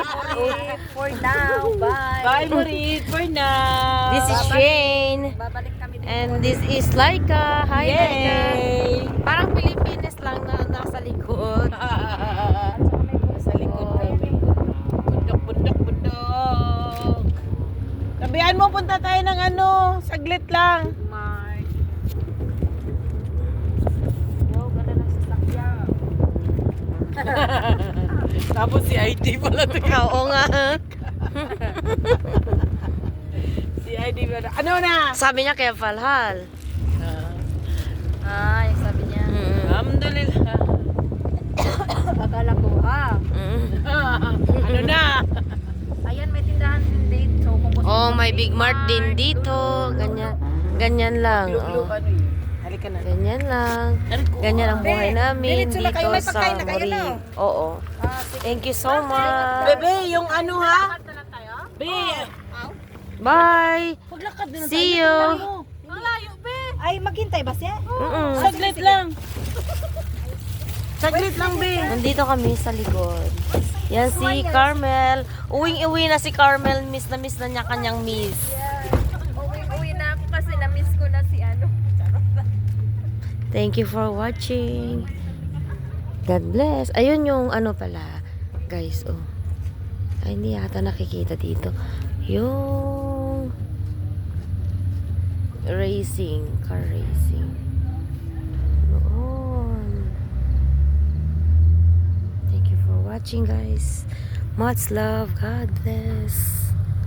Morit, for now. Bye. Bye, Morit, for now. This is Shane. Babalik kami dito. And this is Laika. Hi, Laika. Yay! Parang Pilipinas lang na nasa likod. Sa likod ko. Bundok. Sabihan mo, punta tayo ng ano, saglit lang. Mark. Wow, ganda ng sasakyan. Tapos si ID pala ito. Oo nga. Si ID pala. Ano na? Sabi niya kaya Valhal. Yung sabi niya. Alhamdulillah. Akala ko, Ano na? ayan, may tindahan din dito. Kung gusto Oh, mo may ng Big Mart din dito. Ganyan. Ganyan lang. Blue, Oh. ano yun? Halika na. Ganyan lang. Ganyan ang buhay namin diretso na dito kayo. May sa pagkain na kayo, Mori. no? Oo. Thank you so much. Bebe, yung ano ha? Be, Bye. Paglakad na See you. Ang layo, be. Ay, maghintay ba siya? saglit lang. Saglit lang, be. Nandito kami sa likod. Yan si Carmel. Uwing-uwi na si Carmel. Miss na niya kanyang miss. Uwi na ako kasi na-miss ko na si ano. Thank you for watching. God bless. Ayun yung ano pala. Guys, oh. Ay, hindi yata nakikita dito. Yung racing. Car racing. Noon. Thank you for watching, guys. Much love. God bless.